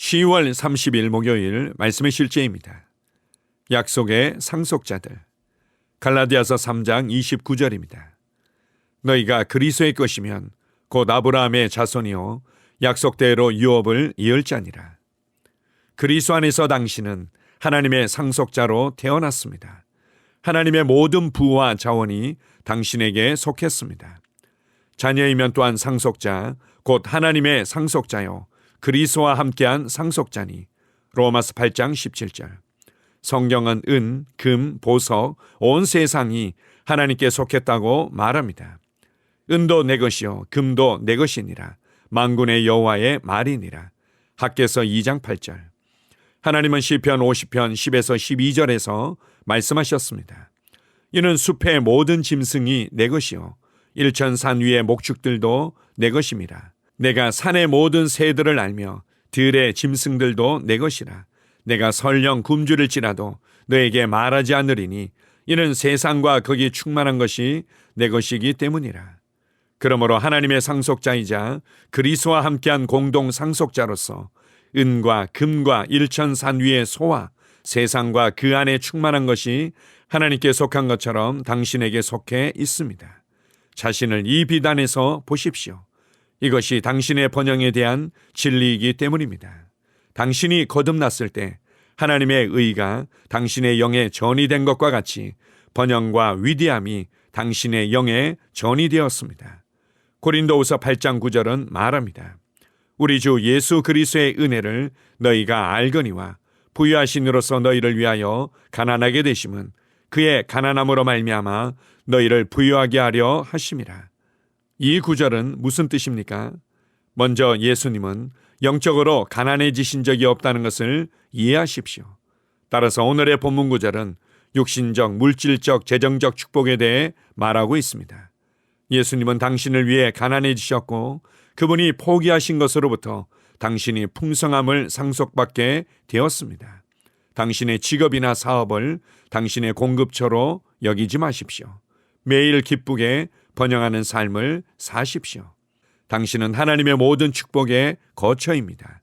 10월 30일 목요일 말씀의 실제입니다. 약속의 상속자들. 갈라디아서 3장 29절입니다. 너희가 그리스도의 것이면 곧 아브라함의 자손이요 약속대로 유업을 이을 자니라. 그리스도 안에서 당신은 하나님의 상속자로 태어났습니다. 하나님의 모든 부와 자원이 당신에게 속했습니다. 자녀이면 또한 상속자, 곧 하나님의 상속자요 그리스도와 함께한 상속자니. 로마서 8장 17절. 성경은 은, 금, 보석, 온 세상이 하나님께 속했다고 말합니다. 은도 내 것이요 금도 내 것이니라. 만군의 여호와의 말이니라. 학개서 2장 8절. 하나님은 시편 50편 10에서 12절에서 말씀하셨습니다. 이는 숲의 모든 짐승이 내 것이요 일천산 위의 목축들도 내 것임이라. 내가 산의 모든 새들을 알며 들의 짐승들도 내 것이라. 내가 설령 굶주릴지라도 너에게 말하지 않으리니 이는 세상과 거기 충만한 것이 내 것이기 때문이라. 그러므로 하나님의 상속자이자 그리스도와 함께한 공동 상속자로서 은과 금과 일천산 위의 소와 세상과 그 안에 충만한 것이 하나님께 속한 것처럼 당신에게 속해 있습니다. 자신을 이 비단에서 보십시오. 이것이 당신의 번영에 대한 진리이기 때문입니다. 당신이 거듭났을 때 하나님의 의가 당신의 영에 전이된 것과 같이 번영과 위대함이 당신의 영에 전이되었습니다. 고린도후서 8장 9절은 말합니다. 우리 주 예수 그리스도의 은혜를 너희가 알거니와 부유하신으로서 너희를 위하여 가난하게 되심은 그의 가난함으로 말미암아 너희를 부유하게 하려 하심이라. 이 구절은 무슨 뜻입니까? 먼저 예수님은 영적으로 가난해지신 적이 없다는 것을 이해하십시오. 따라서 오늘의 본문 구절은 육신적, 물질적, 재정적 축복에 대해 말하고 있습니다. 예수님은 당신을 위해 가난해지셨고 그분이 포기하신 것으로부터 당신이 풍성함을 상속받게 되었습니다. 당신의 직업이나 사업을 당신의 공급처로 여기지 마십시오. 매일 기쁘게 번영하는 삶을 사십시오. 당신은 하나님의 모든 축복의 거처입니다.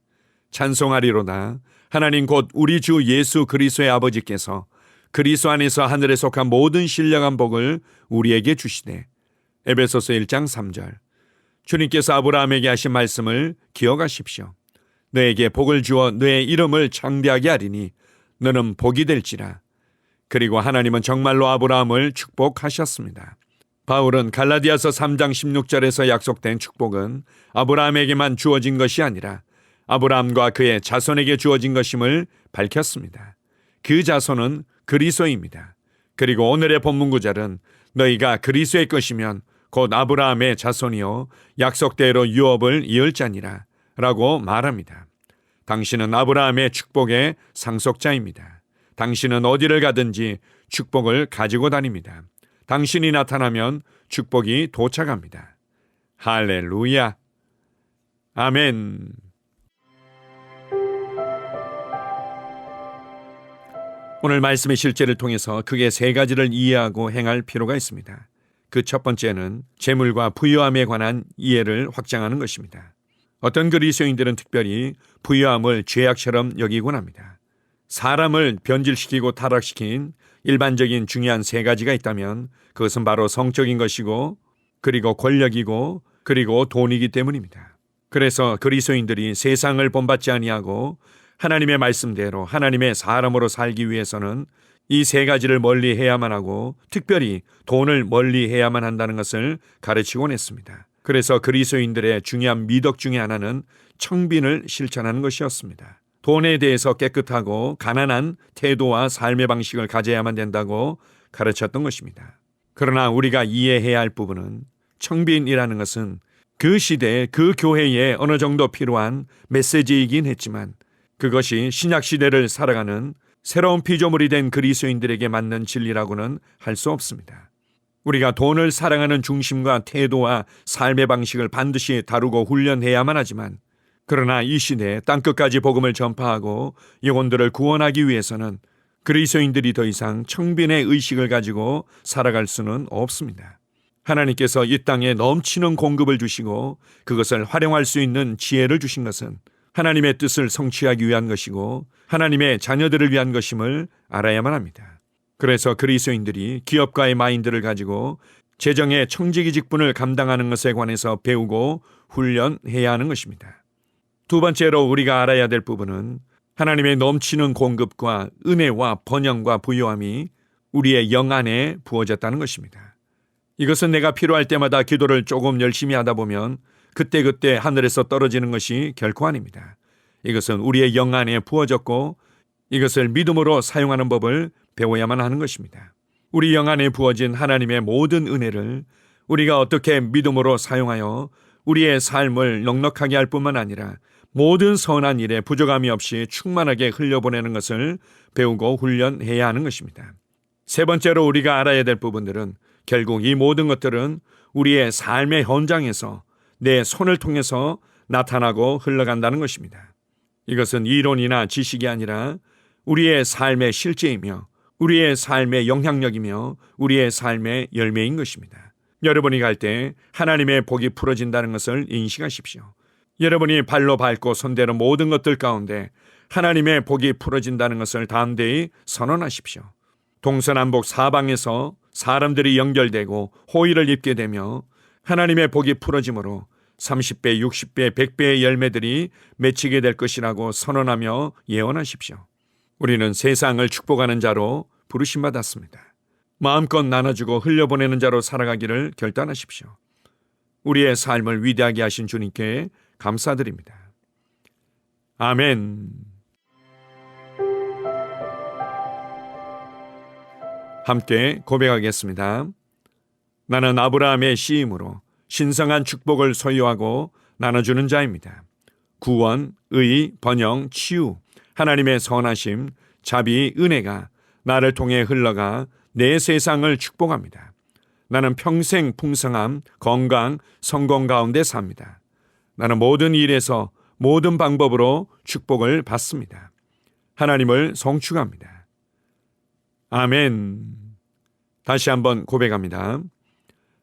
찬송하리로다. 하나님 곧 우리 주 예수 그리스도의 아버지께서 그리스도 안에서 하늘에 속한 모든 신령한 복을 우리에게 주시되. 에베소서 1장 3절. 주님께서 아브라함에게 하신 말씀을 기억하십시오. 너에게 복을 주어 너의 이름을 창대하게 하리니 너는 복이 될지라. 그리고 하나님은 정말로 아브라함을 축복하셨습니다. 바울은 갈라디아서 3장 16절에서 약속된 축복은 아브라함에게만 주어진 것이 아니라 아브라함과 그의 자손에게 주어진 것임을 밝혔습니다. 그 자손은 그리스도입니다. 그리고 오늘의 본문 구절은 너희가 그리스도의 것이면 곧 아브라함의 자손이요 약속대로 유업을 이을 자니라 라고 말합니다. 당신은 아브라함의 축복의 상속자입니다. 당신은 어디를 가든지 축복을 가지고 다닙니다. 당신이 나타나면 축복이 도착합니다. 할렐루야. 아멘. 오늘 말씀의 실제를 통해서 크게 세 가지를 이해하고 행할 필요가 있습니다. 그 첫 번째는 재물과 부유함에 관한 이해를 확장하는 것입니다. 어떤 그리스도인들은 특별히 부유함을 죄악처럼 여기곤 합니다. 사람을 변질시키고 타락시킨 일반적인 중요한 세 가지가 있다면 그것은 바로 성적인 것이고 그리고 권력이고 그리고 돈이기 때문입니다. 그래서 그리스도인들이 세상을 본받지 아니하고 하나님의 말씀대로 하나님의 사람으로 살기 위해서는 이 세 가지를 멀리 해야만 하고 특별히 돈을 멀리 해야만 한다는 것을 가르치곤 했습니다. 그래서 그리스도인들의 중요한 미덕 중에 하나는 청빈을 실천하는 것이었습니다. 돈에 대해서 깨끗하고 가난한 태도와 삶의 방식을 가져야만 된다고 가르쳤던 것입니다. 그러나 우리가 이해해야 할 부분은 청빈이라는 것은 그 시대에 그 교회에 어느 정도 필요한 메시지이긴 했지만 그것이 신약 시대를 살아가는 새로운 피조물이 된 그리스도인들에게 맞는 진리라고는 할 수 없습니다. 우리가 돈을 사랑하는 중심과 태도와 삶의 방식을 반드시 다루고 훈련해야만 하지만 그러나 이 시대에 땅끝까지 복음을 전파하고 영혼들을 구원하기 위해서는 그리스도인들이 더 이상 청빈의 의식을 가지고 살아갈 수는 없습니다. 하나님께서 이 땅에 넘치는 공급을 주시고 그것을 활용할 수 있는 지혜를 주신 것은 하나님의 뜻을 성취하기 위한 것이고 하나님의 자녀들을 위한 것임을 알아야만 합니다. 그래서 그리스도인들이 기업가의 마인드를 가지고 재정의 청지기 직분을 감당하는 것에 관해서 배우고 훈련해야 하는 것입니다. 두 번째로 우리가 알아야 될 부분은 하나님의 넘치는 공급과 은혜와 번영과 부요함이 우리의 영 안에 부어졌다는 것입니다. 이것은 내가 필요할 때마다 기도를 조금 열심히 하다 보면 그때그때 하늘에서 떨어지는 것이 결코 아닙니다. 이것은 우리의 영 안에 부어졌고 이것을 믿음으로 사용하는 법을 배워야만 하는 것입니다. 우리 영 안에 부어진 하나님의 모든 은혜를 우리가 어떻게 믿음으로 사용하여 우리의 삶을 넉넉하게 할 뿐만 아니라 모든 선한 일에 부족함이 없이 충만하게 흘려보내는 것을 배우고 훈련해야 하는 것입니다. 세 번째로 우리가 알아야 될 부분들은 결국 이 모든 것들은 우리의 삶의 현장에서 내 손을 통해서 나타나고 흘러간다는 것입니다. 이것은 이론이나 지식이 아니라 우리의 삶의 실제이며 우리의 삶의 영향력이며 우리의 삶의 열매인 것입니다. 여러분이 갈 때 하나님의 복이 풀어진다는 것을 인식하십시오. 여러분이 발로 밟고 손대는 모든 것들 가운데 하나님의 복이 풀어진다는 것을 담대히 선언하십시오. 동서남북 사방에서 사람들이 연결되고 호의를 입게 되며 하나님의 복이 풀어짐으로 30배, 60배, 100배의 열매들이 맺히게 될 것이라고 선언하며 예언하십시오. 우리는 세상을 축복하는 자로 부르심받았습니다. 마음껏 나눠주고 흘려보내는 자로 살아가기를 결단하십시오. 우리의 삶을 위대하게 하신 주님께 감사드립니다. 아멘. 함께 고백하겠습니다. 나는 아브라함의 씨임으로 신성한 축복을 소유하고 나눠주는 자입니다. 구원, 의, 번영, 치유, 하나님의 선하심, 자비, 은혜가 나를 통해 흘러가 내 세상을 축복합니다. 나는 평생 풍성함, 건강, 성공 가운데 삽니다. 나는 모든 일에서 모든 방법으로 축복을 받습니다. 하나님을 송축합니다. 아멘. 다시 한번 고백합니다.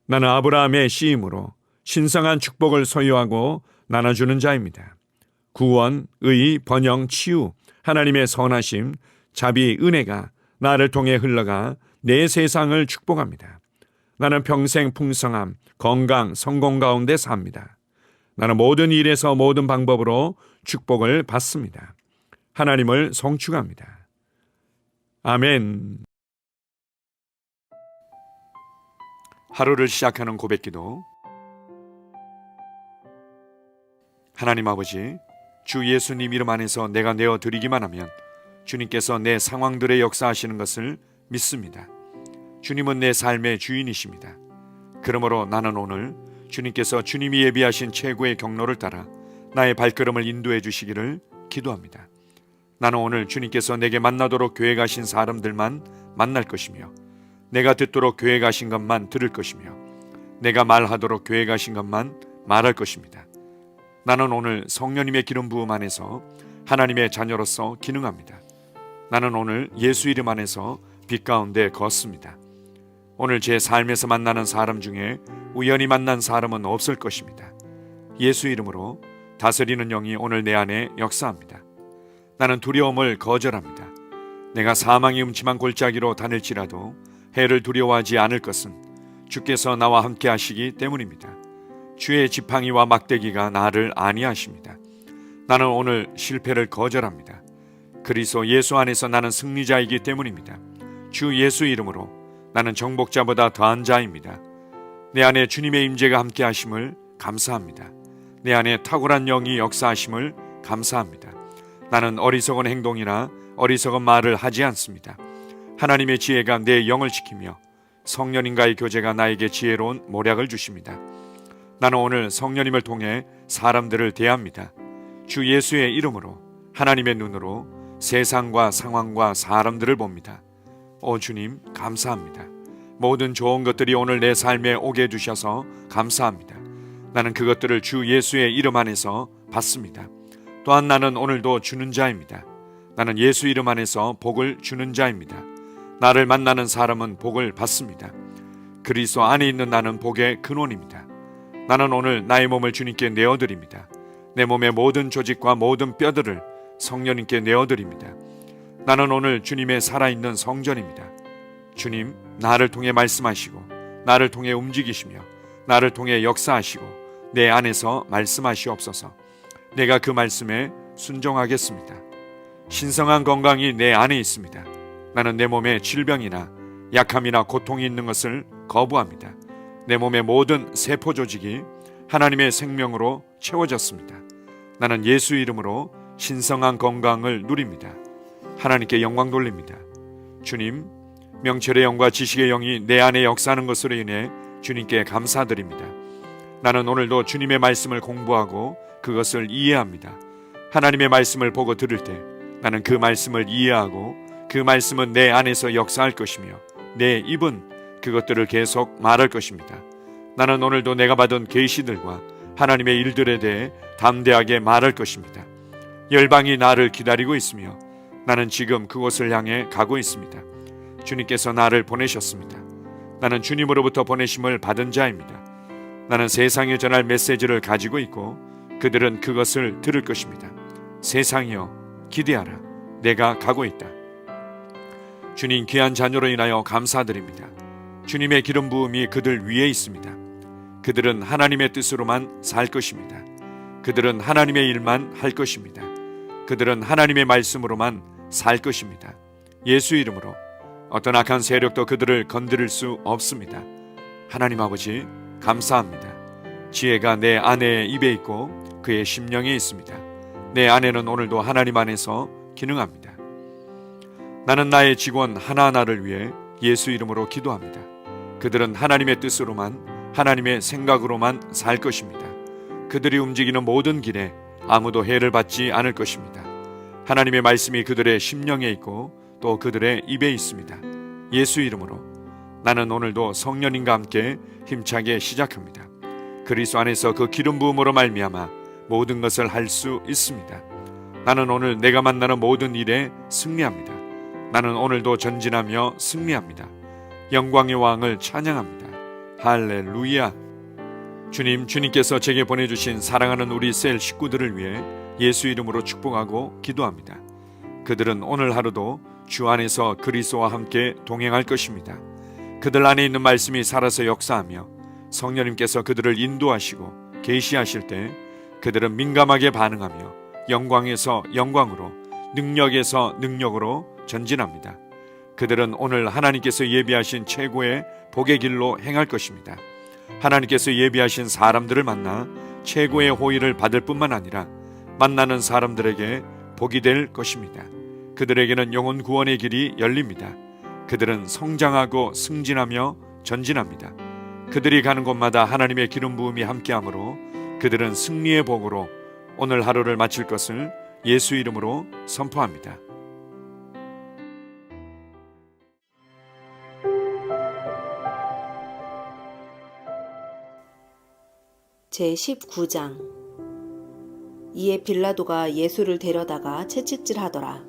나는 아브라함의 씨임으로 신성한 축복을 소유하고 나눠주는 자입니다. 구원, 의, 번영, 치유, 하나님의 선하심, 자비, 은혜가 나를 통해 흘러가 내 세상을 축복합니다. 나는 평생 풍성함, 건강, 성공 가운데 삽니다. 나는 모든 일에서 모든 방법으로 축복을 받습니다. 하나님을 송축합니다. 아멘. 하루를 시작하는 고백기도. 하나님 아버지, 주 예수님 이름 안에서 내가 내어드리기만 하면 주님께서 내 상황들의 역사하시는 것을 믿습니다. 주님은 내 삶의 주인이십니다. 그러므로 나는 오늘 주님께서 주님이 예비하신 최고의 경로를 따라 나의 발걸음을 인도해 주시기를 기도합니다. 나는 오늘 주님께서 내게 만나도록 계획하신 사람들만 만날 것이며 내가 듣도록 계획하신 것만 들을 것이며 내가 말하도록 계획하신 것만 말할 것입니다. 나는 오늘 성령님의 기름 부음 안에서 하나님의 자녀로서 기능합니다. 나는 오늘 예수 이름 안에서 빛 가운데 걷습니다. 오늘 제 삶에서 만나는 사람 중에 우연히 만난 사람은 없을 것입니다. 예수 이름으로 다스리는 영이 오늘 내 안에 역사합니다. 나는 두려움을 거절합니다. 내가 사망의 음침한 골짜기로 다닐지라도 해를 두려워하지 않을 것은 주께서 나와 함께 하시기 때문입니다. 주의 지팡이와 막대기가 나를 안위하십니다. 나는 오늘 실패를 거절합니다. 그리스도 예수 안에서 나는 승리자이기 때문입니다. 주 예수 이름으로 나는 정복자보다 더한 자입니다. 내 안에 주님의 임재가 함께 하심을 감사합니다. 내 안에 탁월한 영이 역사하심을 감사합니다. 나는 어리석은 행동이나 어리석은 말을 하지 않습니다. 하나님의 지혜가 내 영을 지키며 성령님과의 교제가 나에게 지혜로운 모략을 주십니다. 나는 오늘 성령님을 통해 사람들을 대합니다. 주 예수의 이름으로 하나님의 눈으로 세상과 상황과 사람들을 봅니다. 오 주님 감사합니다. 모든 좋은 것들이 오늘 내 삶에 오게 해주셔서 감사합니다. 나는 그것들을 주 예수의 이름 안에서 받습니다. 또한 나는 오늘도 주는 자입니다. 나는 예수 이름 안에서 복을 주는 자입니다. 나를 만나는 사람은 복을 받습니다. 그리스도 안에 있는 나는 복의 근원입니다. 나는 오늘 나의 몸을 주님께 내어드립니다. 내 몸의 모든 조직과 모든 뼈들을 성령님께 내어드립니다. 나는 오늘 주님의 살아있는 성전입니다. 주님, 나를 통해 말씀하시고 나를 통해 움직이시며 나를 통해 역사하시고 내 안에서 말씀하시옵소서. 내가 그 말씀에 순종하겠습니다. 신성한 건강이 내 안에 있습니다. 나는 내 몸에 질병이나 약함이나 고통이 있는 것을 거부합니다. 내 몸의 모든 세포 조직이 하나님의 생명으로 채워졌습니다. 나는 예수 이름으로 신성한 건강을 누립니다. 하나님께 영광 돌립니다. 주님, 명철의 영과 지식의 영이 내 안에 역사하는 것으로 인해 주님께 감사드립니다. 나는 오늘도 주님의 말씀을 공부하고 그것을 이해합니다. 하나님의 말씀을 보고 들을 때 나는 그 말씀을 이해하고 그 말씀은 내 안에서 역사할 것이며 내 입은 그것들을 계속 말할 것입니다. 나는 오늘도 내가 받은 계시들과 하나님의 일들에 대해 담대하게 말할 것입니다. 열방이 나를 기다리고 있으며 나는 지금 그곳을 향해 가고 있습니다. 주님께서 나를 보내셨습니다. 나는 주님으로부터 보내심을 받은 자입니다. 나는 세상에 전할 메시지를 가지고 있고 그들은 그것을 들을 것입니다. 세상이여 기대하라. 내가 가고 있다. 주님 귀한 자녀로 인하여 감사드립니다. 주님의 기름 부음이 그들 위에 있습니다. 그들은 하나님의 뜻으로만 살 것입니다. 그들은 하나님의 일만 할 것입니다. 그들은 하나님의 말씀으로만 살 것입니다. 예수 이름으로 어떤 악한 세력도 그들을 건드릴 수 없습니다. 하나님 아버지 감사합니다. 지혜가 내 아내의 입에 있고 그의 심령에 있습니다. 내 아내는 오늘도 하나님 안에서 기능합니다. 나는 나의 직원 하나하나를 위해 예수 이름으로 기도합니다. 그들은 하나님의 뜻으로만 하나님의 생각으로만 살 것입니다. 그들이 움직이는 모든 길에 아무도 해를 받지 않을 것입니다. 하나님의 말씀이 그들의 심령에 있고 또 그들의 입에 있습니다. 예수 이름으로 나는 오늘도 성령님과 함께 힘차게 시작합니다. 그리스도 안에서 그 기름 부음으로 말미암아 모든 것을 할 수 있습니다. 나는 오늘 내가 만나는 모든 일에 승리합니다. 나는 오늘도 전진하며 승리합니다. 영광의 왕을 찬양합니다. 할렐루야. 주님께서 제게 보내주신 사랑하는 우리 셀 식구들을 위해 예수 이름으로 축복하고 기도합니다. 그들은 오늘 하루도 주 안에서 그리스도와 함께 동행할 것입니다. 그들 안에 있는 말씀이 살아서 역사하며 성령님께서 그들을 인도하시고 계시하실 때 그들은 민감하게 반응하며 영광에서 영광으로 능력에서 능력으로 전진합니다. 그들은 오늘 하나님께서 예비하신 최고의 복의 길로 행할 것입니다. 하나님께서 예비하신 사람들을 만나 최고의 호의를 받을 뿐만 아니라 만나는 사람들에게 복이 될 것입니다. 그들에게는 영혼 구원의 길이 열립니다. 그들은 성장하고 승진하며 전진합니다. 그들이 가는 곳마다 하나님의 기름 부음이 함께하므로 그들은 승리의 복으로 오늘 하루를 마칠 것을 예수 이름으로 선포합니다. 제19장. 이에 빌라도가 예수를 데려다가 채찍질하더라.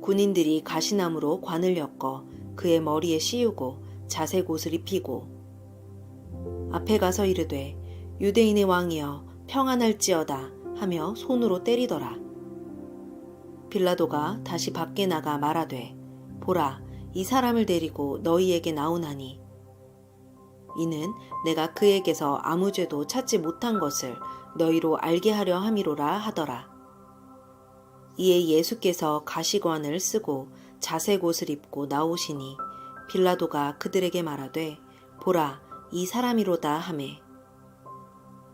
군인들이 가시나무로 관을 엮어 그의 머리에 씌우고 자색 옷을 입히고 앞에 가서 이르되 유대인의 왕이여 평안할지어다 하며 손으로 때리더라. 빌라도가 다시 밖에 나가 말하되 보라 이 사람을 데리고 너희에게 나오나니 이는 내가 그에게서 아무 죄도 찾지 못한 것을 너희로 알게 하려 함이로라 하더라. 이에 예수께서 가시관을 쓰고 자색 옷을 입고 나오시니 빌라도가 그들에게 말하되 보라 이 사람이로다 하매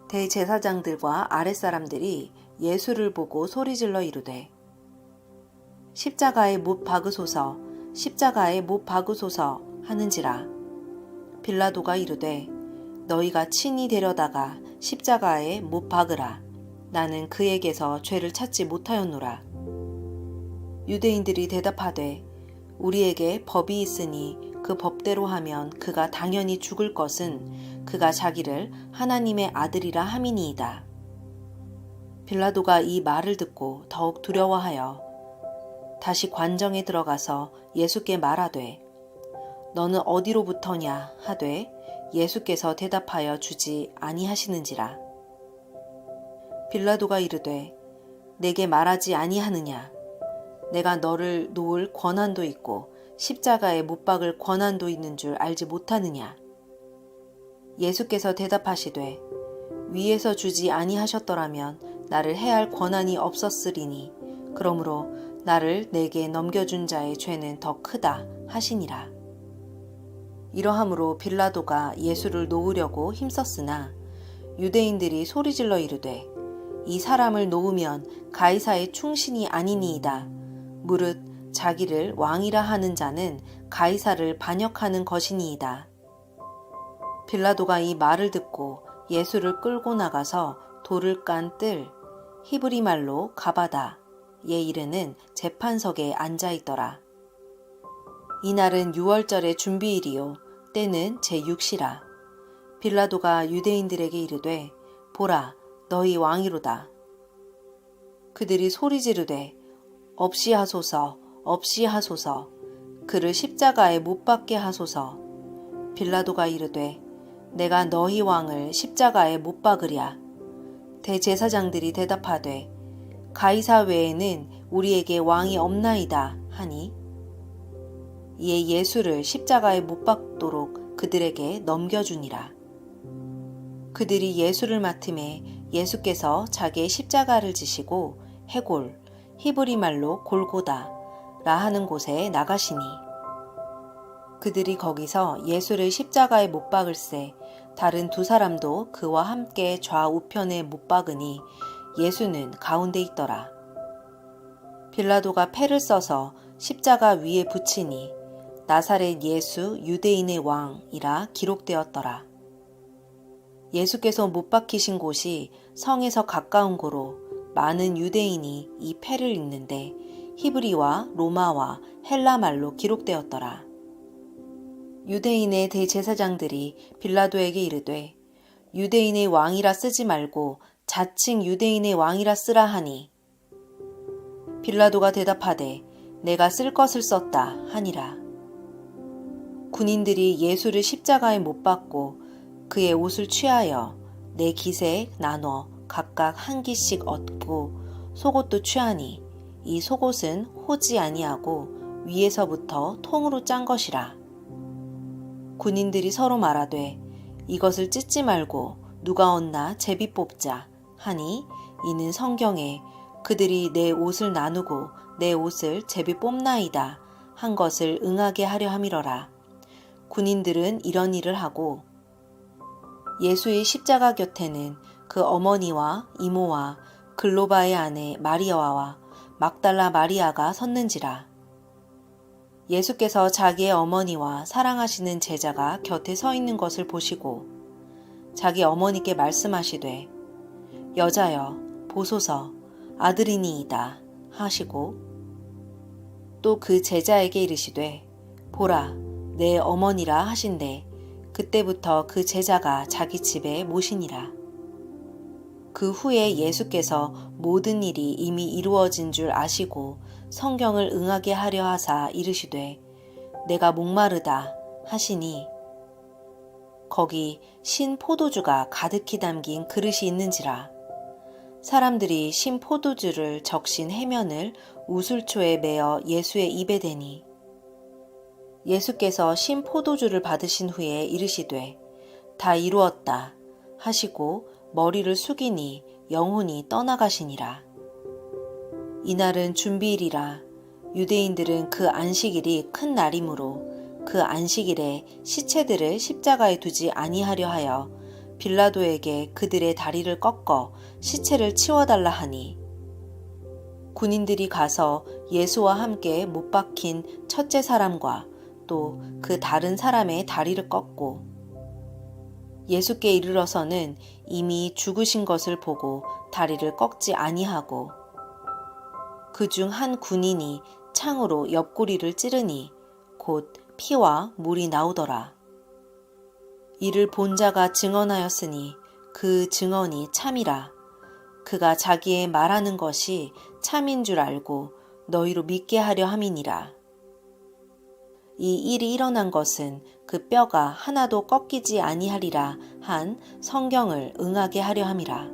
대제사장들과 아랫사람들이 예수를 보고 소리질러 이르되 십자가에 못 박으소서 십자가에 못 박으소서 하는지라. 빌라도가 이르되 너희가 친히 데려다가 십자가에 못 박으라. 나는 그에게서 죄를 찾지 못하였노라. 유대인들이 대답하되 우리에게 법이 있으니 그 법대로 하면 그가 당연히 죽을 것은 그가 자기를 하나님의 아들이라 함이니이다. 빌라도가 이 말을 듣고 더욱 두려워하여 다시 관정에 들어가서 예수께 말하되 너는 어디로부터냐 하되 예수께서 대답하여 주지 아니하시는지라. 빌라도가 이르되 내게 말하지 아니하느냐? 내가 너를 놓을 권한도 있고 십자가에 못 박을 권한도 있는 줄 알지 못하느냐? 예수께서 대답하시되 위에서 주지 아니하셨더라면 나를 해할 권한이 없었으리니 그러므로 나를 내게 넘겨준 자의 죄는 더 크다 하시니라. 이러함으로 빌라도가 예수를 놓으려고 힘썼으나 유대인들이 소리질러 이르되 이 사람을 놓으면 가이사의 충신이 아니니이다. 무릇 자기를 왕이라 하는 자는 가이사를 반역하는 것이니이다. 빌라도가 이 말을 듣고 예수를 끌고 나가서 돌을 깐 뜰 히브리 말로 가바다 예 이르는 재판석에 앉아 있더라. 이날은 유월절의 준비일이요 때는 제6시라. 빌라도가 유대인들에게 이르되 보라 너희 왕이로다. 그들이 소리 지르되 없이 하소서 없이 하소서 그를 십자가에 못 박게 하소서. 빌라도가 이르되 내가 너희 왕을 십자가에 못 박으랴. 대제사장들이 대답하되 가이사 외에는 우리에게 왕이 없나이다 하니 이에 예수를 십자가에 못 박도록 그들에게 넘겨주니라. 그들이 예수를 맡음에 예수께서 자기의 십자가를 지시고 해골 히브리 말로 골고다라 하는 곳에 나가시니 그들이 거기서 예수를 십자가에 못 박을새 다른 두 사람도 그와 함께 좌우편에 못 박으니 예수는 가운데 있더라. 빌라도가 패를 써서 십자가 위에 붙이니 나사렛 예수 유대인의 왕이라 기록되었더라. 예수께서 못 박히신 곳이 성에서 가까운 고로 많은 유대인이 이 패를 읽는데 히브리와 로마와 헬라 말로 기록되었더라. 유대인의 대제사장들이 빌라도에게 이르되 유대인의 왕이라 쓰지 말고 자칭 유대인의 왕이라 쓰라 하니 빌라도가 대답하되 내가 쓸 것을 썼다 하니라. 군인들이 예수를 십자가에 못 박고 그의 옷을 취하여 네 깃에 나눠 각각 한 깃씩 얻고 속옷도 취하니 이 속옷은 호지 아니하고 위에서부터 통으로 짠 것이라. 군인들이 서로 말하되 이것을 찢지 말고 누가 얻나 제비 뽑자 하니 이는 성경에 그들이 내 옷을 나누고 내 옷을 제비 뽑나이다 한 것을 응하게 하려 함이러라. 군인들은 이런 일을 하고 예수의 십자가 곁에는 그 어머니와 이모와 글로바의 아내 마리아와 막달라 마리아가 섰는지라. 예수께서 자기의 어머니와 사랑하시는 제자가 곁에 서 있는 것을 보시고 자기 어머니께 말씀하시되 여자여 보소서 아들이니이다 하시고 또 그 제자에게 이르시되 보라 내 어머니라 하신대 그때부터 그 제자가 자기 집에 모시니라. 그 후에 예수께서 모든 일이 이미 이루어진 줄 아시고 성경을 응하게 하려 하사 이르시되 내가 목마르다 하시니 거기 신 포도주가 가득히 담긴 그릇이 있는지라. 사람들이 신 포도주를 적신 해면을 우슬초에 매어 예수의 입에 대니 예수께서 신 포도주를 받으신 후에 이르시되 다 이루었다 하시고 머리를 숙이니 영혼이 떠나가시니라. 이날은 준비일이라. 유대인들은 그 안식일이 큰 날이므로 그 안식일에 시체들을 십자가에 두지 아니하려 하여 빌라도에게 그들의 다리를 꺾어 시체를 치워달라 하니 군인들이 가서 예수와 함께 못 박힌 첫째 사람과 또 그 다른 사람의 다리를 꺾고 예수께 이르러서는 이미 죽으신 것을 보고 다리를 꺾지 아니하고 그중 한 군인이 창으로 옆구리를 찌르니 곧 피와 물이 나오더라. 이를 본 자가 증언하였으니 그 증언이 참이라. 그가 자기의 말하는 것이 참인 줄 알고 너희로 믿게 하려 함이니라. 이 일이 일어난 것은 그 뼈가 하나도 꺾이지 아니하리라 한 성경을 응하게 하려 함이라.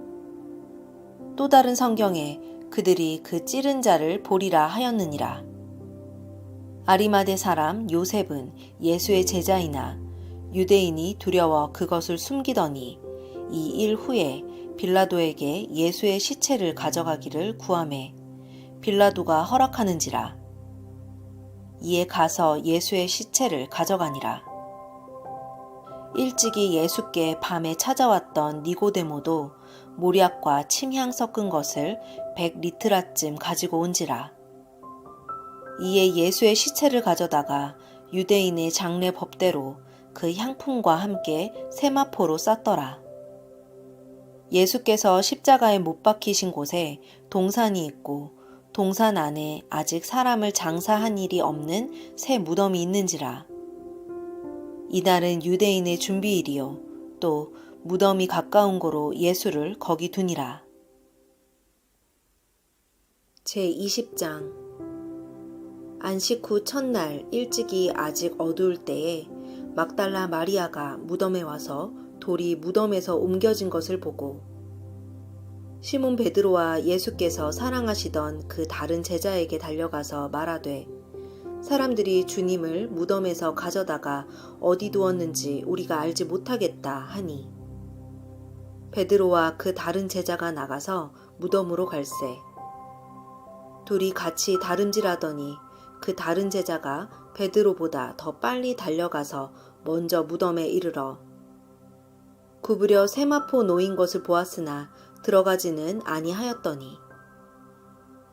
또 다른 성경에 그들이 그 찌른 자를 보리라 하였느니라. 아리마대 사람 요셉은 예수의 제자이나 유대인이 두려워 그것을 숨기더니 이 일 후에 빌라도에게 예수의 시체를 가져가기를 구하매 빌라도가 허락하는지라. 이에 가서 예수의 시체를 가져가니라. 일찍이 예수께 밤에 찾아왔던 니고데모도 모략과 침향 섞은 것을 100리트라쯤 가지고 온지라. 이에 예수의 시체를 가져다가 유대인의 장례 법대로 그 향품과 함께 세마포로 쌌더라. 예수께서 십자가에 못 박히신 곳에 동산이 있고 동산 안에 아직 사람을 장사한 일이 없는 새 무덤이 있는지라. 이날은 유대인의 준비일이요 또 무덤이 가까운 고로 예수를 거기 두니라. 제20장. 안식 후 첫날 일찍이 아직 어두울 때에 막달라 마리아가 무덤에 와서 돌이 무덤에서 옮겨진 것을 보고 시몬 베드로와 예수께서 사랑하시던 그 다른 제자에게 달려가서 말하되 사람들이 주님을 무덤에서 가져다가 어디 두었는지 우리가 알지 못하겠다 하니 베드로와 그 다른 제자가 나가서 무덤으로 갈새 둘이 같이 다름질하더니 그 다른 제자가 베드로보다 더 빨리 달려가서 먼저 무덤에 이르러 구부려 세마포 놓인 것을 보았으나 들어가지는 아니하였더니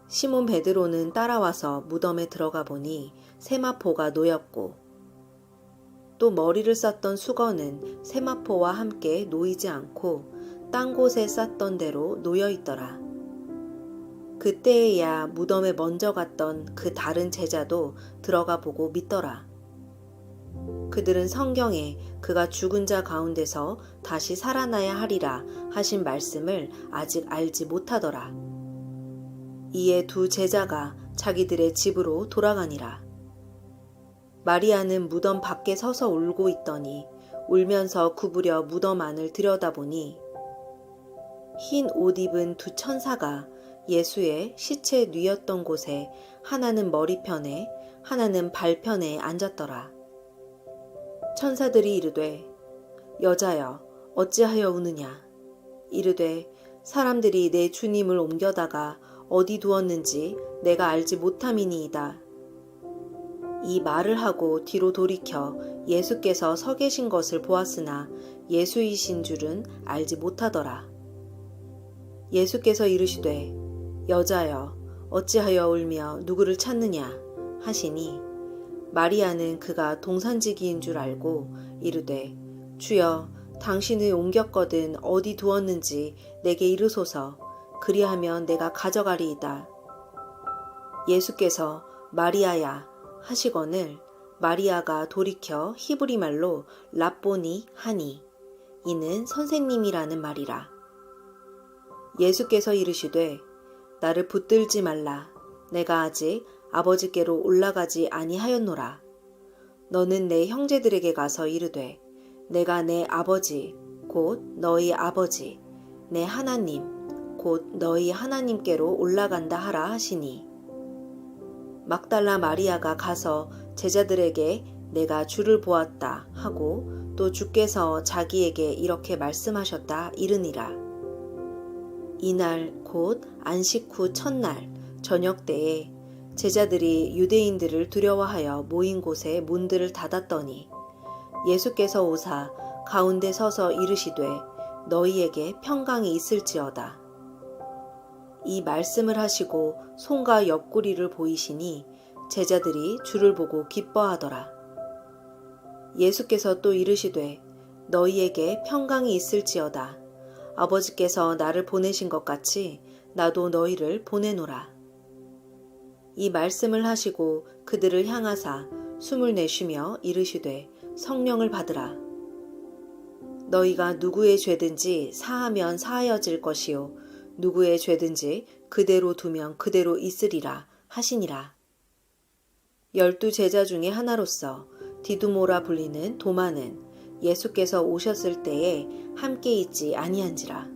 시몬 베드로는 따라와서 무덤에 들어가 보니 세마포가 놓였고 또 머리를 쌌던 수건은 세마포와 함께 놓이지 않고 딴 곳에 쌌던 대로 놓여 있더라. 그때에야 무덤에 먼저 갔던 그 다른 제자도 들어가 보고 믿더라. 그들은 성경에 그가 죽은 자 가운데서 다시 살아나야 하리라 하신 말씀을 아직 알지 못하더라. 이에 두 제자가 자기들의 집으로 돌아가니라. 마리아는 무덤 밖에 서서 울고 있더니 울면서 구부려 무덤 안을 들여다보니 흰 옷 입은 두 천사가 예수의 시체 뉘었던 곳에 하나는 머리편에 하나는 발편에 앉았더라. 천사들이 이르되 여자여 어찌하여 우느냐. 이르되 사람들이 내 주님을 옮겨다가 어디 두었는지 내가 알지 못함이니이다. 이 말을 하고 뒤로 돌이켜 예수께서 서 계신 것을 보았으나 예수이신 줄은 알지 못하더라. 예수께서 이르시되 여자여 어찌하여 울며 누구를 찾느냐 하시니 마리아는 그가 동산지기인 줄 알고 이르되 주여 당신을 옮겼거든 어디 두었는지 내게 이르소서. 그리하면 내가 가져가리이다. 예수께서 마리아야 하시거늘 마리아가 돌이켜 히브리 말로 랍보니 하니 이는 선생님이라는 말이라. 예수께서 이르시되 나를 붙들지 말라. 내가 아직 아버지께로 올라가지 아니하였노라. 너는 내 형제들에게 가서 이르되 내가 내 아버지 곧 너희 아버지 내 하나님 곧 너희 하나님께로 올라간다 하라 하시니 막달라 마리아가 가서 제자들에게 내가 주를 보았다 하고 또 주께서 자기에게 이렇게 말씀하셨다 이르니라. 이날 곧 안식 후 첫날 저녁 때에 제자들이 유대인들을 두려워하여 모인 곳에 문들을 닫았더니 예수께서 오사 가운데 서서 이르시되 너희에게 평강이 있을지어다. 이 말씀을 하시고 손과 옆구리를 보이시니 제자들이 주를 보고 기뻐하더라. 예수께서 또 이르시되 너희에게 평강이 있을지어다. 아버지께서 나를 보내신 것 같이 나도 너희를 보내노라. 이 말씀을 하시고 그들을 향하사 숨을 내쉬며 이르시되 성령을 받으라. 너희가 누구의 죄든지 사하면 사하여질 것이요 누구의 죄든지 그대로 두면 그대로 있으리라 하시니라. 12 제자 중에 하나로서 디두모라 불리는 도마는 예수께서 오셨을 때에 함께 있지 아니한지라.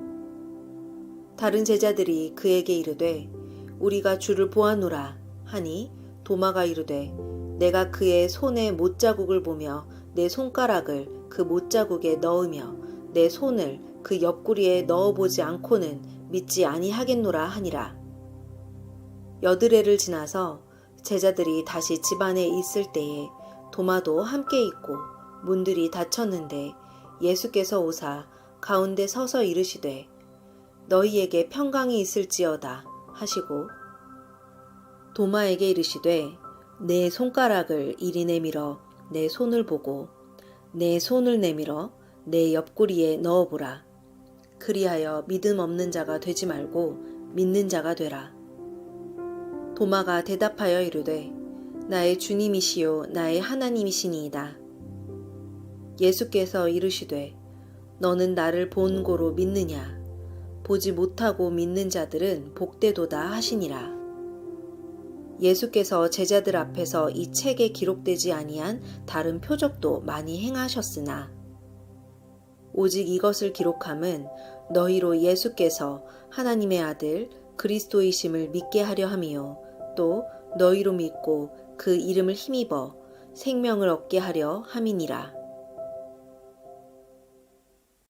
다른 제자들이 그에게 이르되 우리가 주를 보았노라 하니 도마가 이르되 내가 그의 손에 못자국을 보며 내 손가락을 그 못자국에 넣으며 내 손을 그 옆구리에 넣어보지 않고는 믿지 아니하겠노라 하니라. 여드레를 지나서 제자들이 다시 집 안에 있을 때에 도마도 함께 있고 문들이 닫혔는데 예수께서 오사 가운데 서서 이르시되 너희에게 평강이 있을지어다 하시고 도마에게 이르시되 내 손가락을 이리 내밀어 내 손을 보고 내 손을 내밀어 내 옆구리에 넣어보라. 그리하여 믿음 없는 자가 되지 말고 믿는 자가 되라. 도마가 대답하여 이르되 나의 주님이시요 나의 하나님이시니이다. 예수께서 이르시되 너는 나를 본 고로 믿느냐? 보지 못하고 믿는 자들은 복되도다 하시니라. 예수께서 제자들 앞에서 이 책에 기록되지 아니한 다른 표적도 많이 행하셨으나 오직 이것을 기록함은 너희로 예수께서 하나님의 아들 그리스도이심을 믿게 하려 함이요 또 너희로 믿고 그 이름을 힘입어 생명을 얻게 하려 함이니라.